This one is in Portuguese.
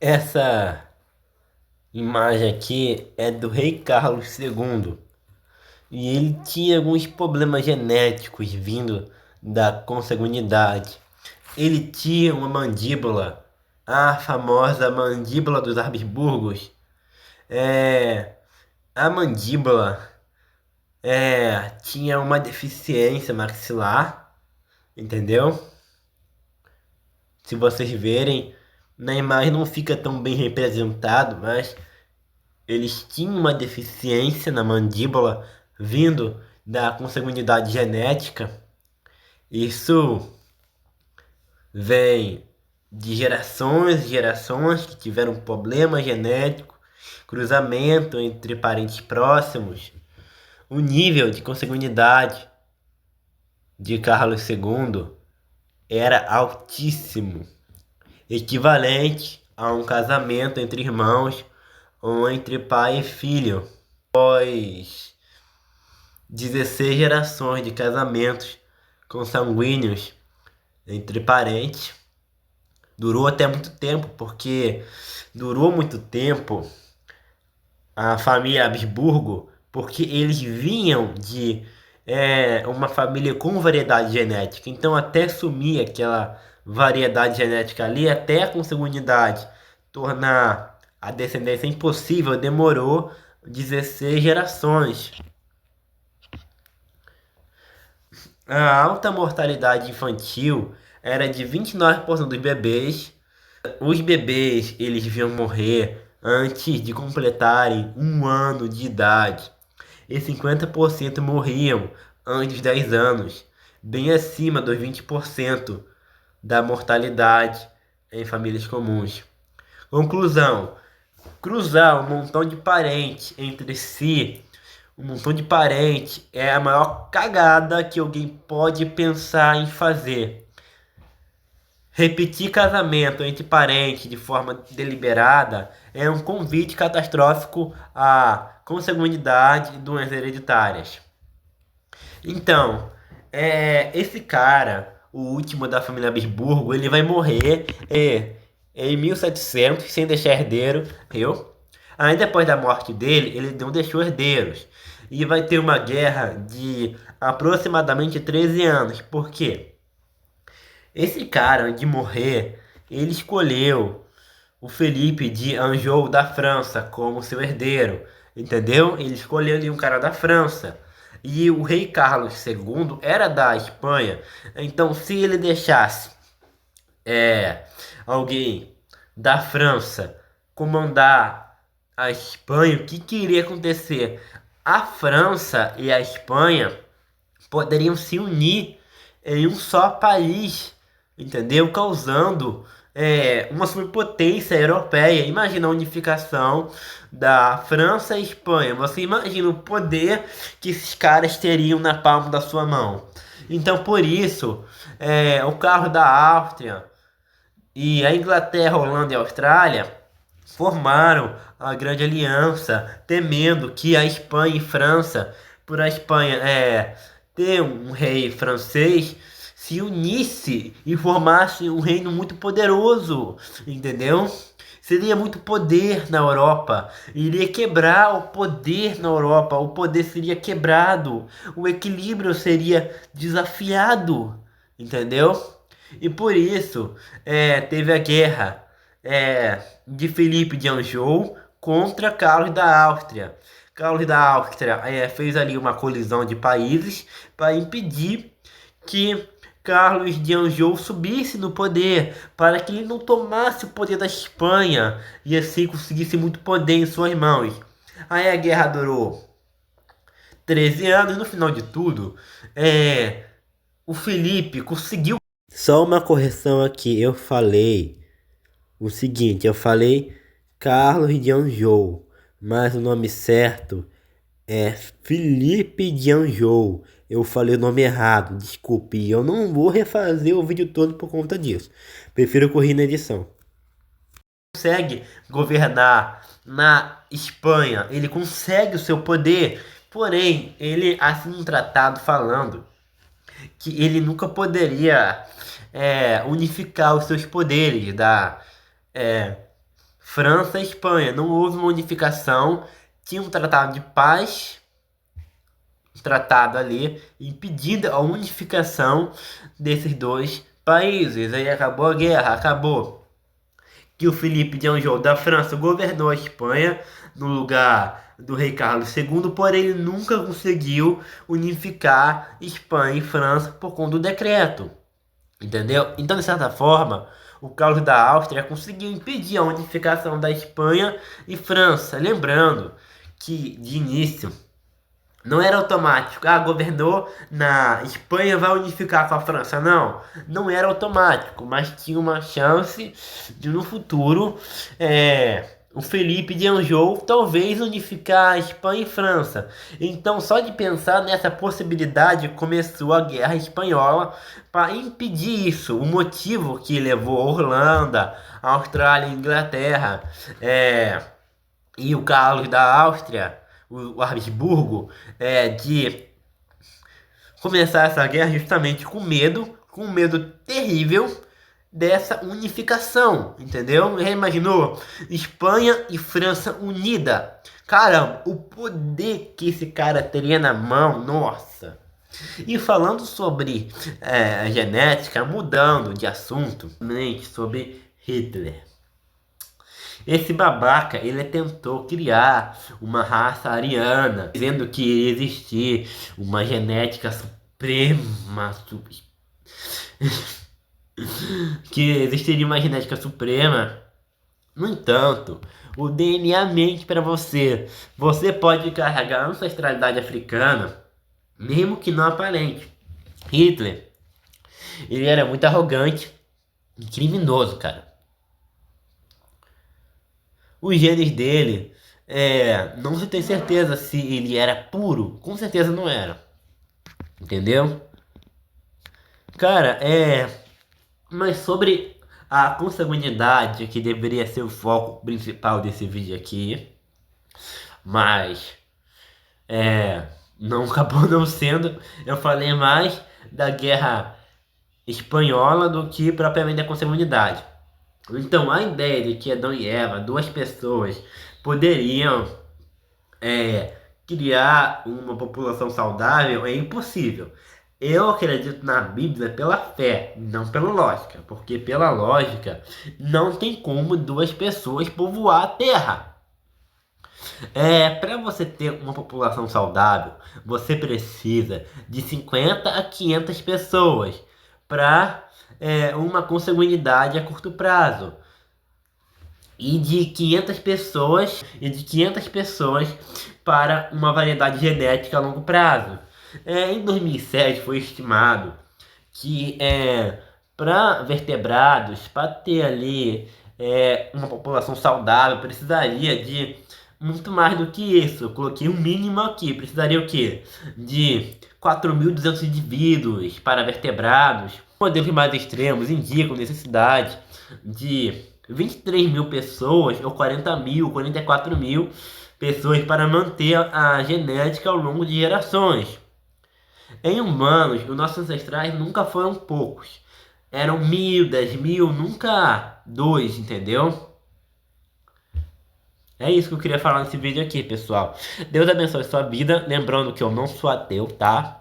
Essa imagem aqui é do rei Carlos II e ele tinha alguns problemas genéticos vindo da consanguinidade. Ele tinha uma mandíbula, a famosa mandíbula dos Habsburgos. É, a mandíbula tinha uma deficiência maxilar, entendeu? Se vocês verem, na imagem não fica tão bem representado, mas eles tinham uma deficiência na mandíbula vindo da consanguinidade genética. Isso vem de gerações e gerações que tiveram problema genético, cruzamento entre parentes próximos. O nível de consanguinidade de Carlos II era altíssimo, equivalente a um casamento entre irmãos ou entre pai e filho. Após 16 gerações de casamentos consanguíneos entre parentes, durou até muito tempo, porque durou muito tempo a família Habsburgo, porque eles vinham de uma família com variedade genética. Então, até sumir aquela variedade genética ali, até a consanguinidade tornar a descendência impossível, demorou 16 gerações. A alta mortalidade infantil era de 29% dos bebês. Os bebês eles deviam morrer antes de completarem um ano de idade. E 50% morriam antes dos 10 anos, bem acima dos 20% da mortalidade em famílias comuns. Conclusão: cruzar um montão de parentes entre si, um montão de parente, é a maior cagada que alguém pode pensar em fazer. Repetir casamento entre parentes de forma deliberada é um convite catastrófico à consanguinidade e doenças hereditárias. Então, esse cara, o último da família Habsburgo, ele vai morrer em 1700 sem deixar herdeiro, viu? Aí depois da morte dele, ele não deixou herdeiros. E vai ter uma guerra de aproximadamente 13 anos. Por quê? Esse cara, antes de morrer, ele escolheu o Felipe de Anjou da França como seu herdeiro, entendeu? Ele escolheu ali um cara da França. E o rei Carlos II era da Espanha. Então, se ele deixasse alguém da França comandar a Espanha, o que que iria acontecer? A França e a Espanha poderiam se unir em um só país, entendeu? Causando uma superpotência europeia. Imagina a unificação da França e Espanha. Você imagina o poder que esses caras teriam na palma da sua mão. Então, por isso, o carro da Áustria e a Inglaterra, Holanda e a Austrália formaram a Grande Aliança, temendo que a Espanha e França, por a Espanha ter um rei francês, se unisse e formasse um reino muito poderoso, entendeu? Seria muito poder na Europa, iria quebrar o poder na Europa, o poder seria quebrado, o equilíbrio seria desafiado, entendeu? E por isso teve a guerra de Felipe de Anjou contra Carlos da Áustria. Carlos da Áustria fez ali uma colisão de países para impedir que Carlos de Anjou subisse no poder, para que ele não tomasse o poder da Espanha e assim conseguisse muito poder em suas mãos. Aí a guerra durou 13 anos. No final de tudo, o Felipe conseguiu. Só uma correção aqui, eu falei o seguinte, eu falei Carlos de Anjou, mas o nome certo é Felipe de Anjou. Eu falei o nome errado, desculpe. E eu não vou refazer o vídeo todo por conta disso. Prefiro correr na edição. Consegue governar na Espanha, ele consegue o seu poder, porém, ele assina um tratado falando que ele nunca poderia unificar os seus poderes da França e Espanha. Não houve uma unificação, tinha um tratado de paz, um tratado ali, impedindo a unificação desses dois países. Aí acabou a guerra, acabou. Que o Felipe de Anjou da França governou a Espanha no lugar do rei Carlos II, porém ele nunca conseguiu unificar Espanha e França por conta do decreto. Entendeu? Então, de certa forma, o Carlos da Áustria conseguiu impedir a unificação da Espanha e França. Lembrando que, de início, não era automático. Ah, governou na Espanha, vai unificar com a França. Não, não era automático, mas tinha uma chance de no futuro o Felipe de Anjou talvez unificar a Espanha e França. Então, só de pensar nessa possibilidade começou a Guerra Espanhola para impedir isso. O motivo que levou a Holanda, a Austrália e a Inglaterra e o Carlos da Áustria, o Habsburgo, de começar essa guerra justamente com um medo terrível dessa unificação, entendeu? Já imaginou? Espanha e França unida. Caramba, o poder que esse cara teria na mão, nossa. E falando sobre a genética, mudando de assunto, sobre Hitler. Esse babaca, ele tentou criar uma raça ariana, dizendo que iria existir uma genética suprema, que existiria uma genética suprema. No entanto, o DNA mente para você. Você pode carregar ancestralidade africana, mesmo que não aparente. Hitler, ele era muito arrogante e criminoso, cara. Os genes dele, não se tem certeza se ele era puro. Com certeza não era. Entendeu? Cara, mas sobre a consanguinidade, que deveria ser o foco principal desse vídeo aqui, mas não acabou não sendo. Eu falei mais da guerra espanhola do que propriamente da consanguinidade. Então a ideia de que Adão e Eva, duas pessoas, poderiam criar uma população saudável é impossível. Eu acredito na Bíblia pela fé, não pela lógica, porque pela lógica não tem como duas pessoas povoar a Terra. Para você ter uma população saudável, você precisa de 50 a 500 pessoas para uma consanguinidade a curto prazo. E de 500 pessoas para uma variedade genética a longo prazo. Em 2007 foi estimado que para vertebrados, para ter ali uma população saudável, precisaria de muito mais do que isso. Eu coloquei um mínimo aqui. Precisaria o quê? De 4.200 indivíduos para vertebrados. Modelos mais extremos indicam necessidade de 23 mil pessoas, ou 40 mil, 44 mil pessoas para manter a genética ao longo de gerações. Em humanos, os nossos ancestrais nunca foram poucos. Eram 1.000, 10.000, nunca dois, entendeu? É isso que eu queria falar nesse vídeo aqui, pessoal. Deus abençoe sua vida. Lembrando que eu não sou ateu, tá?